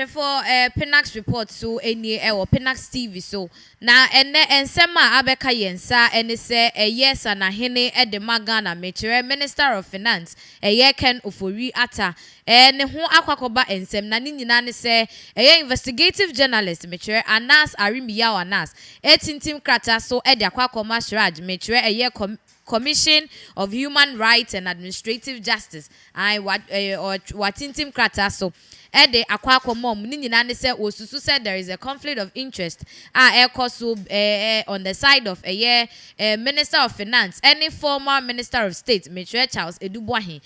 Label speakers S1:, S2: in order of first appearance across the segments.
S1: for Pinax report so any or Pinax TV so na and sema abeka yensa and say a yes and a hene at the Magana Metre Minister of Finance a ye ken Ofori Atta and who akwakoba and sem na ninani say a investigative journalist Metre anas arimia anas etintim krata so e de akwakoma CHRAJ Metre a ye Commission of Human Rights and Administrative Justice I what intim krata so Ede akwako mom ni nyina ne se osusu said there is a conflict of interest so on the side of Minister of Finance any former Minister of State Mr. Charles Edubuahi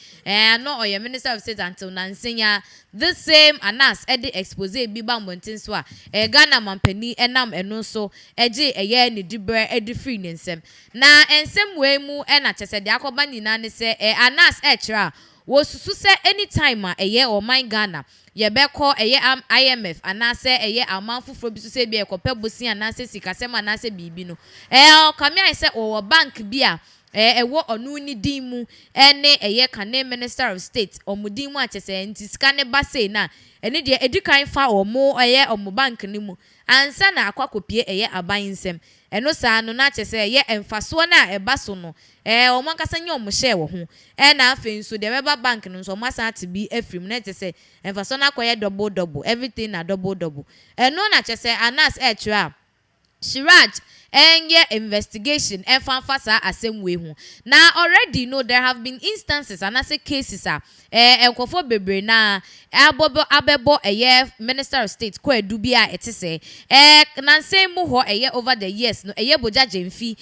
S1: no or Minister of State until Nansenya this same anas ede expose biba montin so Ghana mampani enam eno so eje ni dibre edi free nsem na ensem we mu na chese de akoba nyina ne se anas chra wosusu se anytime or my Ghana yebeko IMF anase amanfofo bi so se bi ekope bosi anase sikasem anase bibi no kamia se o bank bi a ewo onu ni dimu ene kane Minister of State omudimu achese ntisika ne base na ene de edikan fa omo omo bank ni mu ansa na akwakopie aban nsem eno saa no na achese emfaso na ebaso no omo nkasa nye omo share wo ho na afen so de beba bank no so omo asa ate bi afrim na achese emfaso na akoye double everything na double eno na achese anas chra CHRAJ investigation fanfasa asemwe hu na already know there have been instances and as cases enkofo bebre na abebo Minister of State ko edubia etese na nsem mu ho over the years no boja jemfi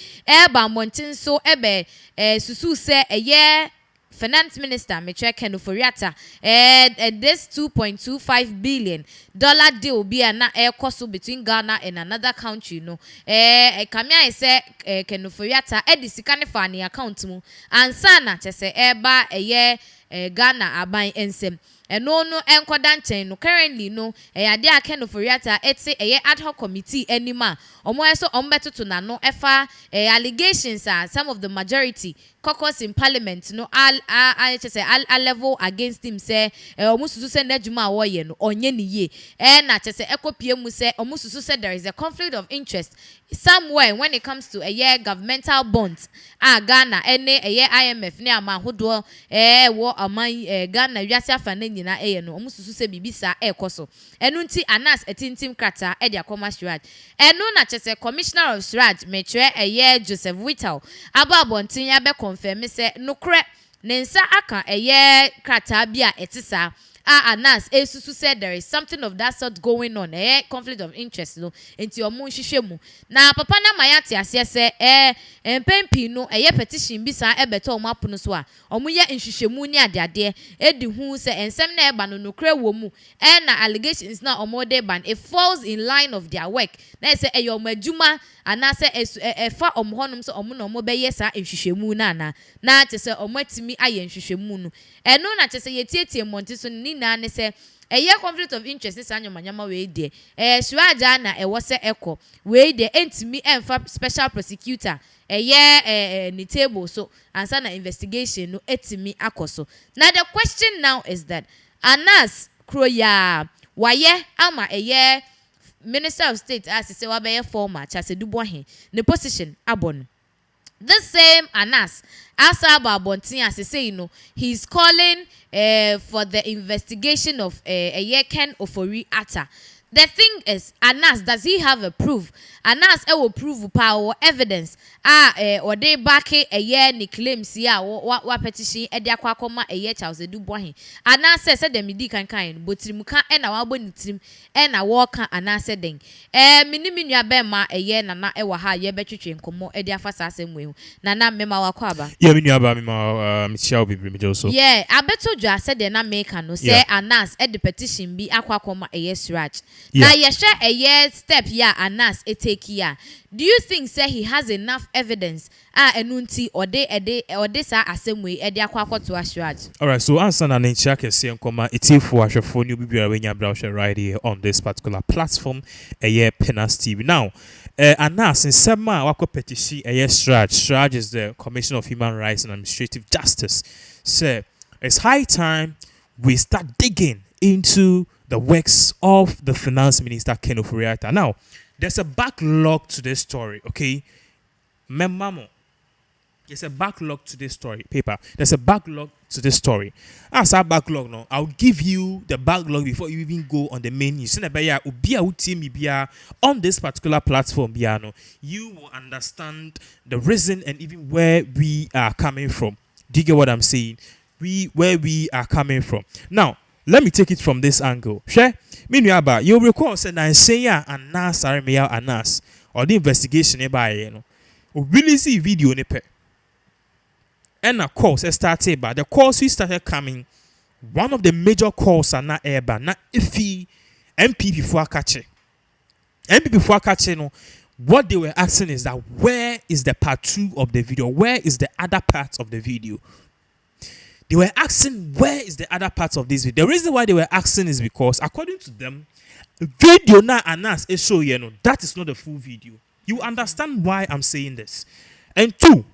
S1: ba montin so susu se Finance Minister Metre Ken Ofori Atta this $2.25 billion deal be an cost between Ghana and another country no kamia say Ken Ofori Atta sikane fa ni account mu ansana chese eba Ghana aban ensem no enkoda nchen no currently no ade Ken Ofori Atta etse ad hoc committee anima omo eso ombetoto na no efa allegations are some of the majority caucus in parliament no I just say all level against him say omususu say najuma woye no onye ni ye na just say ekopie mu say omususu say there is a conflict of interest somewhere when it comes to governmental bonds Ghana any IMF ne amahodo wo aman Ghana wiase afa na nyina no omususu say bibisa ekoso enu nti anas etintim krata de akoma CHRAJ enu na just say commissioner of CHRAJ Metre Joseph Whittle ababontin ya be confirm say no kre nensa aka krata bia etisa anas esusu said there is something of that sort going on conflict of interest no enti omo hwehwemu na papa na mayate ase se empempi no petition bi sa ebeto omo apono so a omo ye nhwehwemu ni adeade edi hu se ensem na eba no nokre wo mu na allegations na omo de ban it falls in line of their work na say omo adwuma anase efa omo honum so omo no omo be yes nhwehwemu na te se omo atimi aye nhwehwemu no eno na te se yetietie monti so na ne se conflict of interest is anyamanyama we de CHRAJ na se eko we de entimi emfa special prosecutor ni table so answer na investigation no etimi akoso now the question now is that anas kroya waye ama Minister of State as se wa be former Charles Edubuahi the position abon this same anas Asaba Bontin as say he's calling for the investigation of Ken Ofori Atta. The thing is, Anas, does he have a proof? Anas, will prove power evidence. Or they back ni claims what petition kwakoma Charles Edubuahi. Anas says the midi kan but trimuka and our boni trim and a walker Anas said then. Minimia bema nana ha ye betri nkomo fasa same way. Nana mema wakwaba.
S2: Yeah, mima Michelle be also.
S1: Yeah, I beto you said the na make no say Anas the petition be kwakoma CHRAJ. Now you share a step Anas take here. Do you think say he has enough evidence enunti or this are same way kwakwa to CHRAJ?
S2: All right, so answer na nchia kese nkoma etifo ahwefo ni bibia wenya browser right here on this particular platform Pinax TV. Now Anas in sema wako petition CHRAJ is the Commission of Human Rights and Administrative Justice. So it's high time we start digging into the works of the finance minister Ken Ofori Atta. Now, there's a backlog to this story, okay? Memamo. There's a backlog to this story. Paper. There's a backlog to this story. As our backlog now, I'll give you the backlog before you even go on the main news. On this particular platform, you will understand the reason and even where we are coming from. Do you get what I'm saying? Where we are coming from. Now, let me take it from this angle. Share. Meanwhile, you recall said I say Anas Anas or the investigation by really see video ne pe. And of course, started by the calls we started coming. One of the major calls are not airba, not iffy MP before catching. MP before catching, what they were asking is that where is the part 2 of the video? Where is the other part of the video? They were asking where is the other part of this video. The reason why they were asking is because according to them, video now Anas is show that is not the full video. You understand why I'm saying this? And 2,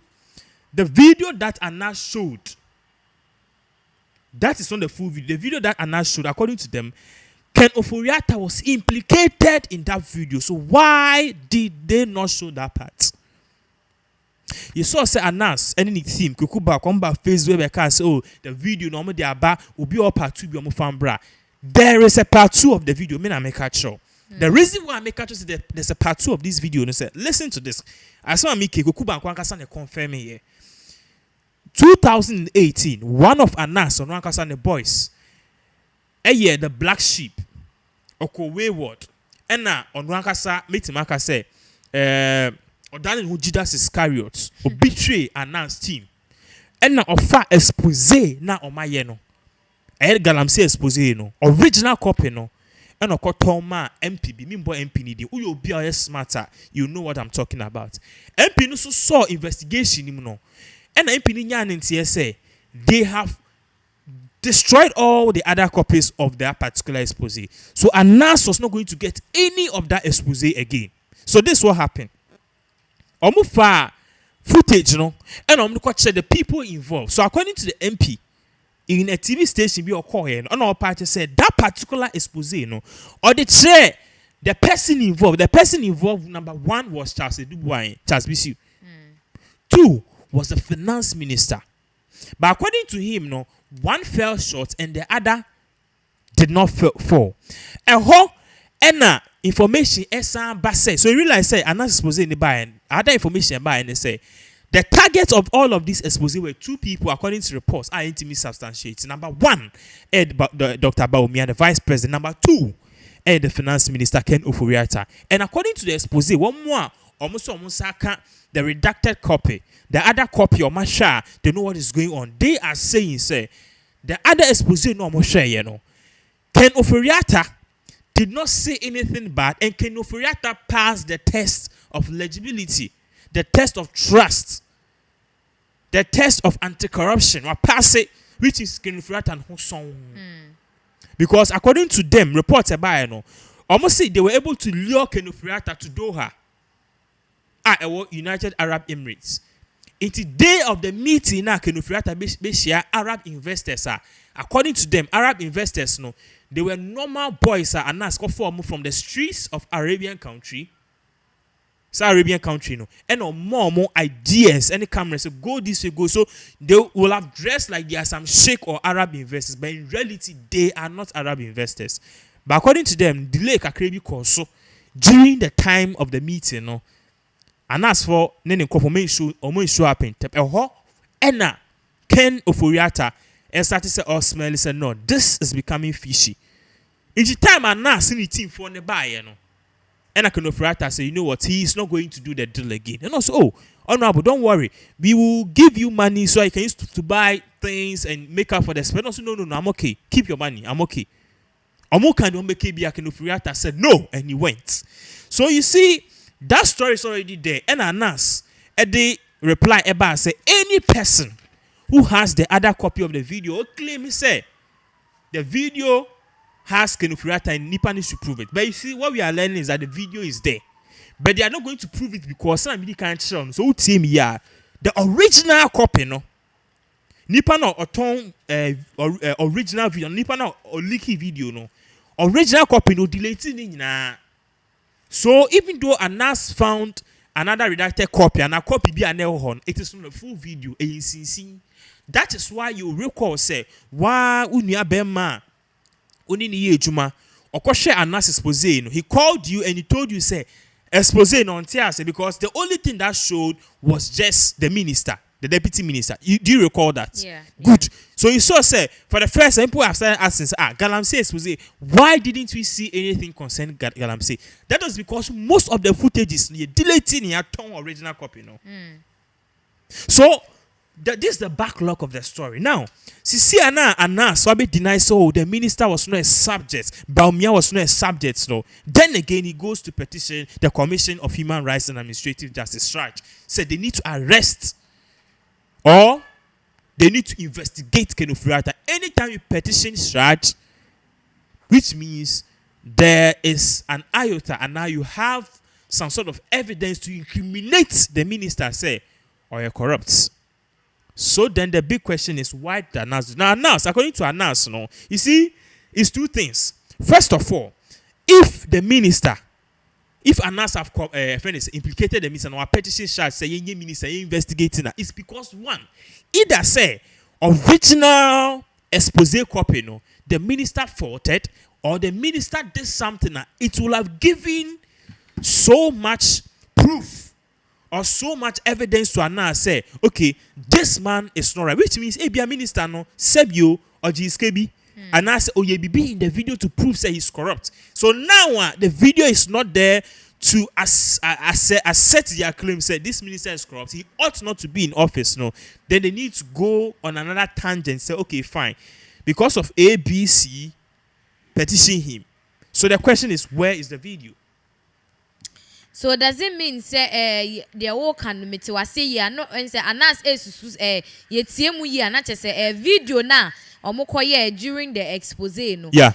S2: the video that Anas showed, that is not the full video. The video that Anas showed, according to them, Ken Ofori Atta was implicated in that video. So why did they not show that part? You saw say Anas any theme kukuba komba Facebook where can say oh the video no dey aba obi or part 2 bi omo fan bra. There is a part 2 of the video. Me na make it sure. The reason why I make it is that there's a part 2 of this video. No say listen to this. I saw me kukuba kwankasa na confirm here. 2018, one of Anas on Rankasa and the boys, the black sheep, Oko Wayward, and now on Rankasa, Metimaka say, or Daniel Judas Iscariot, or betray Anas team, and now offer expose now on my yeno. Galam say expose no, original copy no, and a Kotoma MPB, Mimbo MP need you be a smarter, you know what I'm talking about. MP no so saw investigation, you know. And they have destroyed all the other copies of that particular expose. So Anas was not going to get any of that expose again. So this what happened. Omufa footage, and check the people involved. So according to the MP, in a TV station, we are calling, and our party said that particular expose, or they say the person involved, number 1 was Charles Bisu. 2 was the finance minister. But according to him, one fell short and the other did not fall. And information so you realize say Anas expose in the buy and other information by and they say the targets of all of this expose were 2 people according to reports are intimate substantiates. Number 1, Dr. Baumia, the vice president. Number 2, the finance minister Ken Ofori Atta. And according to the expose, one more almost the redacted copy. The other copy of Masha, they know what is going on. They are saying, say, the other expose no more share, Ken Ofori Atta did not say anything bad, and Ken Ofori Atta passed the test of legibility, the test of trust, the test of anti-corruption. Or pass it, which is Ken Ofori Atta and Hosong. Because according to them, reports about almost say they were able to lure Ken Ofori Atta to Doha, United Arab Emirates. It's the day of the meeting now, Ken Ofori Atta be share Arab investors. According to them, Arab investors, they were normal boys and asked for from the streets of Arabian country. And more ideas. Any cameras so go this way, go. So they will have dressed like they are some Sheikh or Arab investors, but in reality, they are not Arab investors. But according to them, delay Kakrebi Koso during the time of the meeting, and as for Nene confirmation show up in Enna Ken Ofori Atta and started to say, oh, smell, said, no, this is becoming fishy. In the time, I'm not seeing the team for the buy, And I Ken Ofori Atta say, you know what, he is not going to do the deal again. And also, oh, honorable, don't worry, we will give you money so I can use to buy things and make up for the spend. Also, no, I'm okay. Keep your money, I'm okay. Ken Ofori Atta said no, and he went. So you see, that story is already there. And Anas, they reply about say any person who has the other copy of the video claim he say the video has Ken Ofori Atta and Nipa needs to prove it. But you see, what we are learning is that the video is there, but they are not going to prove it because some really can't show. So team the original copy Nipa no original video Nipa no leaky video original copy no deleted nyina. So even though Anas found another redacted copy and a copy be an hon, it is not a full video. That is why you recall say why unia bema uni ni ejuma okoshe Anas expose no. He called you and he told you say expose no ntiase because the only thing that showed was just the minister, the deputy minister. Do you recall that?
S1: Yeah.
S2: Good. So you saw say for the first time people have started asking Galamsey expose, why didn't we see anything concerning Galamsey? That was because most of the footage is deleting your tongue original copy no. So this is the backlog of the story. Now, Sisiana and Swabi denies so the minister was not a subject, Baumia was not a subject. No. Then again, he goes to petition the Commission of Human Rights and Administrative Justice CHRAJ. Said they need to arrest or they need to investigate Ofori Atta. Anytime you petition CHRAJ, which means there is an iota and now you have some sort of evidence to incriminate the minister, say, or you're corrupt. So then the big question is why the Anas? Now Anas, according to Anas, no, you see, it's two things. First of all, if the minister, if Anas have implicated the minister, or petition CHRAJ say any minister investigating, it's because one, either say original expose copy, no, the minister faulted, or the minister did something that it will have given so much proof or so much evidence to Anas say, okay, this man is not right. Which means, be a minister no, Sebio or GSKB. Anas oh ye be in the video to prove say he's corrupt. So now the video is not there to assert their claim. Say this minister is corrupt. He ought not to be in office. No, then they need to go on another tangent. Say, okay, fine, because of ABC, petition him. So the question is, where is the video?
S1: So does it mean say the work can meet was say ya no say Anas ye tie mu ye na say video na omokoye during the expose no.
S2: Yeah.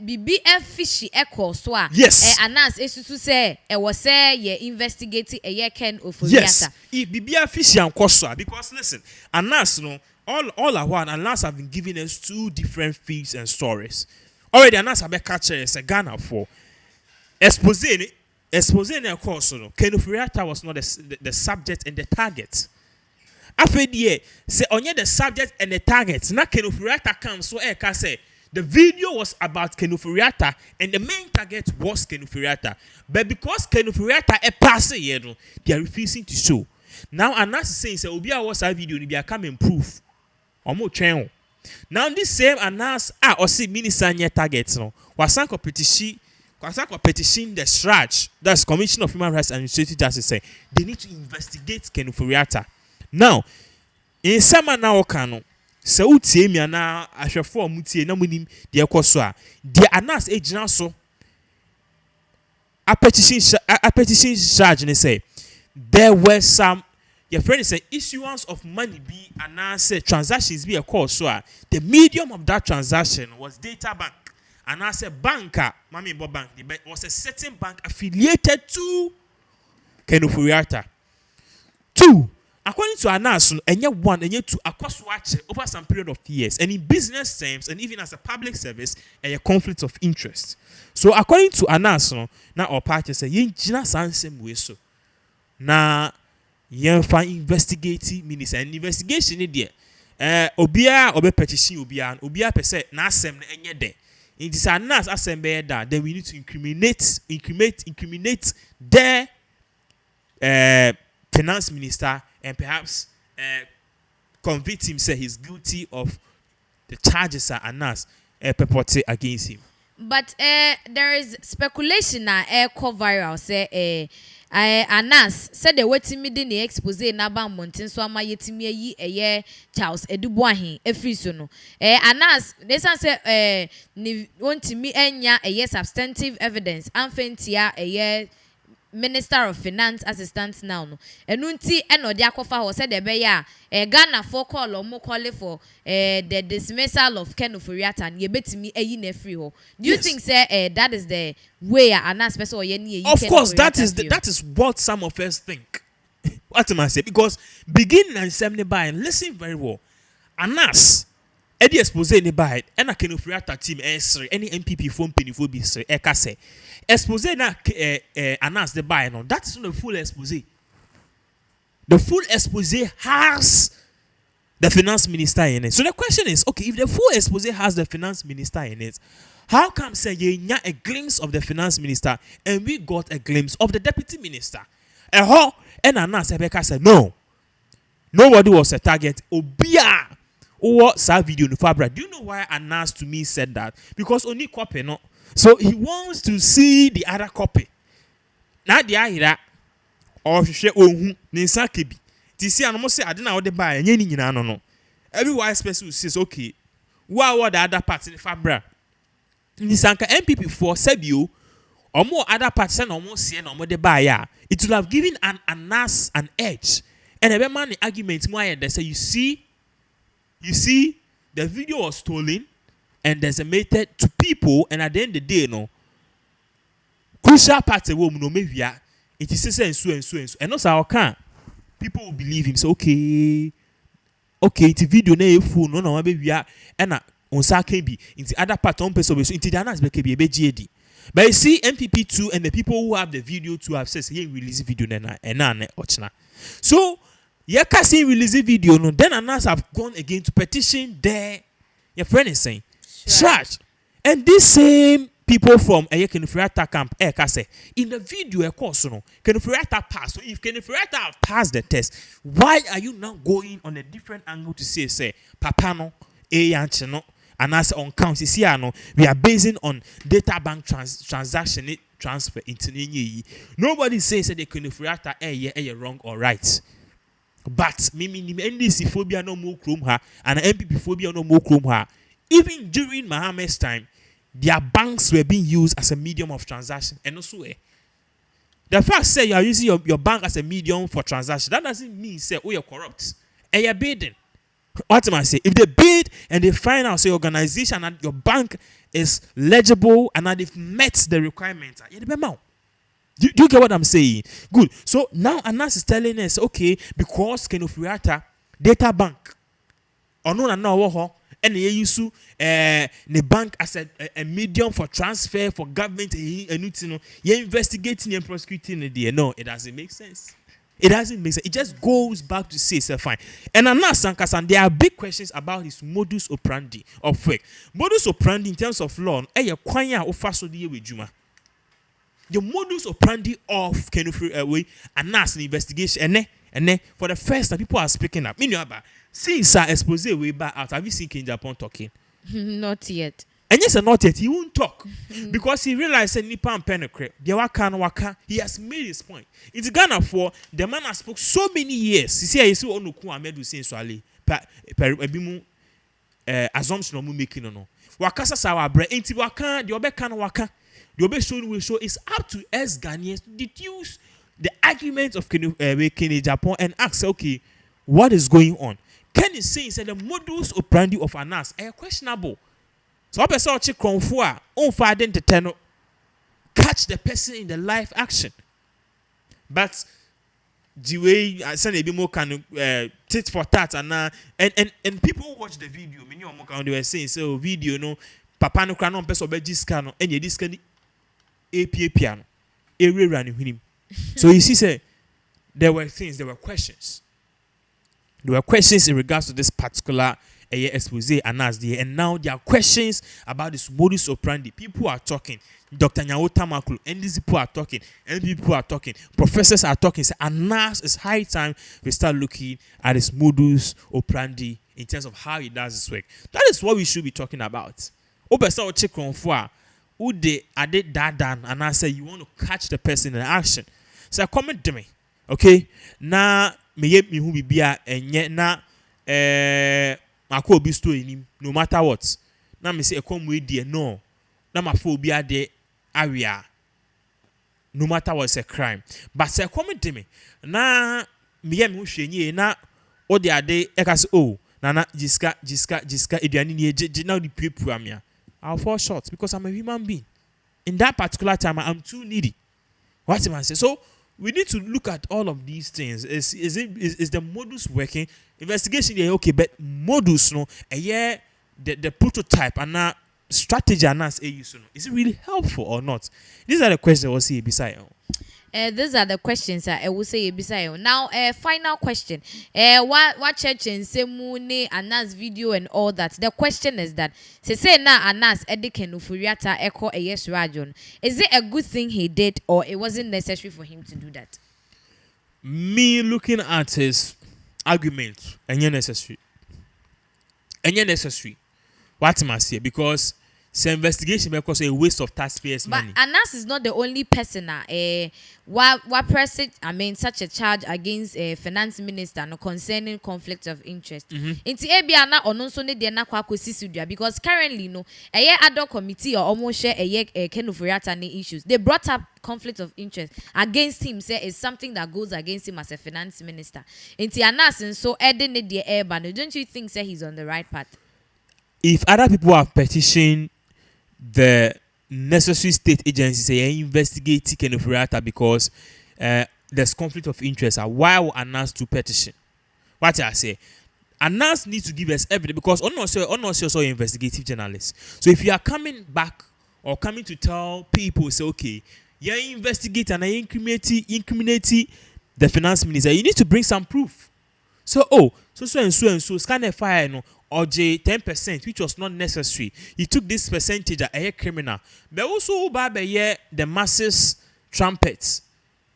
S1: Bibi fishy echo so a
S2: yes.
S1: Anas esusu say was say ye investigating ye Ken Ofori Atta.
S2: Yes. If bibi fishy and so because listen, Anas no all at one Anas have been giving us two different feeds and stories. Already Anas have catch us a Ghana for exposing a course, no. Ofori Atta was not the subject and the target. After the say only the subject and the target. Now Ofori Atta comes so can say the video was about Ofori Atta and the main target was Ofori Atta. But because Ofori Atta a pass here, no, they are refusing to show. Now Anas is saying say Obia was a video ni be come improve. Omo chen. Now this same Anas or see minister near target no. Wasan competition petition the CHRAJ, that's Commission of Human Rights and Administrative Justice, say they need to investigate Ofori Atta. Now, in some now kano, so utie me na ahwefo mutie na munim de ekoso a de Anas ejina so a petition CHRAJ ne say there were some your friend say issuance of money be Anas transactions be a call so the medium of that transaction was data bank. And as a banker, Mami Bob Bank, was a certain bank affiliated to Ofori Atta. Two, according to Anas, and yet one, and yet two, across watch over some period of years, and in business terms, and even as a public service, a conflict of interest. So, according to Anas, now our party say, yen jina sansem way so. Na yen find investigating minister, and investigation in there. Obia obe petition obia per se na asem na enye de. It is Anas assembly that then we need to incriminate their finance minister and perhaps convict him, say he's guilty of the charges that Anas purported against him.
S1: But there is speculation na go viral say Anas said the wetimi de na expose na ba monten so ama yetimi ayi Charles Edubuahin efri so no Anas they say ni wontimi enya substantive evidence amfentia Minister of Finance assistant now no enunti eno de akofa ho said the be ya Ghana for call or mo call for the dismissal of Ofori Atta and ye betimi ayi na free ho. Do you think say that is the way Anas person or ye
S2: of course that is what some of us think. What am I say? Because beginning and 70 by listen very well. Anas Eddie expose ni by and I can Ofori Atta team any MPP phone penifo be say say expose na announce the buy no. That's not the full expose. The full expose has the finance minister in it. So the question is, okay, if the full expose has the finance minister in it, how come say you nya a glimpse of the finance minister and we got a glimpse of the deputy minister? And announce Rebecca said no. Nobody was a target. Obia. What sa video no fabra. Do you know why Anas to me said that? Because only copy no. So he wants to see the other copy. Now the ahira or she ohu ninsa kebi. Ti see anomo say ade na wo de buy enye ni nyina no no. Every wise person says okay. What the other part in the fabra? Nisanka MPP for Sebio or more other parts and almost see no more de buy ya. It would have given an Anas an edge. And every man the argument why they say you see, the video was stolen and decimated to people, and at the end of the day, no crucial part of woman no maybe it is and so. And also, can people will believe him. So okay, it's a video na full no maybe and on sa can be in the other part on person so into the Anas be GAD. But you see, MPP2 and the people who have the video to have says he release video and so. You can see release video no. Then Anas have gone again to petition their your friend is saying CHRAJ. And these same people from Ofori Atta camp say in the video of course no Ofori Atta pass. So if Ofori Atta have passed the test, why are you now going on a different angle to say papa no no and as on count no we are basing on data bank transaction transfer into Eeeii. Nobody says that the Ofori Atta wrong or right. But NDC phobia no more chrome her and MPP phobia no more chrome her. Even during Mohammed's time, their banks were being used as a medium of transaction. And also, the fact say you are using your bank as a medium for transaction, that doesn't mean say you're corrupt. And you're bidding. What am I say? If they bid and they find out say organization and your bank is legible and that they've met the requirements, do you get what I'm saying? Good. So now Anas is telling us, okay, because Ofori Atta data bank or no and they use the bank as a medium for transfer for government and you're investigating and prosecuting the no, it doesn't make sense. It doesn't make sense. It just goes back to say fine. And Anas Sankasan, there are big questions about his modus operandi of fake. Modus operandi in terms of law, the modus operandi of Ofori Anas investigation and for the first time people are speaking up. Since I expose way back out, have you seen King Japan talking?
S1: Not yet.
S2: And yes, not yet. He won't talk because he realized that Nipa and Penecre, waka. He has made his point. It's Ghana for the man has spoke so many years. You see, I see onu ku amedu sin swale. Ebimu assumption omu making no. Waka sa wa bre. Enti waka the obeka no waka. The obey show is up to us Ghanaians to deduce the arguments of King Japan and ask, okay, what is going on? Ken is saying that the modus operandi of Anas are questionable. So I saw check confua on Friday to catch the person in the live action. But the way I said a bit more kind of tit for tat and people who watch the video, they were saying so video no papa no cranon person be discano and you discan APA piano. So you see say there were questions. There were questions in regards to this particular expose Anas there, and now there are questions about this modus operandi. People are talking. Dr. Nyawota Makulu, and these people are talking, and people are talking. Professors are talking. Say Anas, it's high time we start looking at this modus operandi in terms of how he does his work. That is what we should be talking about. Obesa check on for who they are they that done, and I say you want to catch the person in action. So comment to me, okay? Now me who be bia and na be story no matter what. Now me say come with there no. Now my phobia there area. No matter what's a crime. But say comment to me. Na me who shenye na o de ade ekas oh na jiska eduani ni now the people amia. I'll fall short because I'm a human being. In that particular time I'm too needy. What am I saying? So we need to look at all of these things. Is the modus working? Investigation, yeah, okay, but modus no, the prototype and now strategy and as is it really helpful or not? These are the questions I will see beside.
S1: These are the questions I will say beside. Now, final question. What church and Semune Anas video and all that. The question is that say na Anas Ediken Ofori Atta echo a yes rajon. Is it a good thing he did or it wasn't necessary for him to do that?
S2: Me looking at his argument, and necessary. What am I say? Because the investigation because a waste of taxpayers' money.
S1: But Anas is not the only person. What press it? I mean, such a charge against a finance minister no concerning conflict of interest. Inti Ebiana or non so ne de na kwa kosi because currently no a year ad hoc committee or almost share a year Ofori Atta issues. They brought up conflict of interest against him. Say it's something that goes against him as a finance minister. Inti Anas and so Eden ne de airban. Don't you think say he's on the right path?
S2: If other people have petitioned the necessary state agencies say investigate Ofori Atta because there's conflict of interest, why will Anas to petition? What I say, Anas needs to give us evidence because also investigative journalists. So if you are coming back or coming to tell people, say okay, you investigate and incriminate the finance minister, you need to bring some proof. So so scan a fire no or 10%, which was not necessary. He took this percentage as a criminal. But also by the masses trumpets.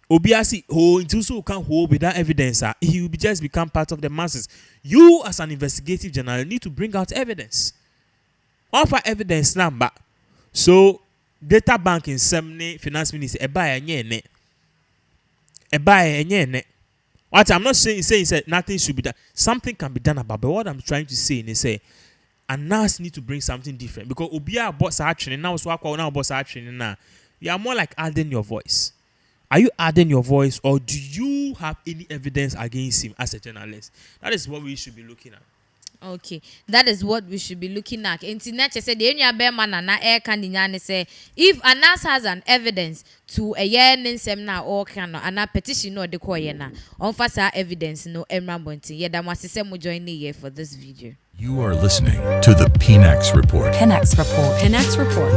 S2: Obiasi who can hold without evidence, he will just become part of the masses. You as an investigative journalist need to bring out evidence. Offer evidence number. So data bank in Semne finance minister what I'm not saying is nothing should be done. Something can be done about. But what I'm trying to say is Anas need to bring something different because Obia boss action now so now boss action now. You are more like adding your voice. Are you adding your voice or do you have any evidence against him as a journalist? That is what we should be looking at.
S1: Okay, that is what we should be looking at. Internet said the enya bear man na air candinyane say if Anas has an evidence to a year semna or can ana petition or the koyena on fasa evidence no emra bonti yeda masisemo join here for this video.
S3: You are listening to the Pinax Report.
S4: Pinax Report. Pinax Report.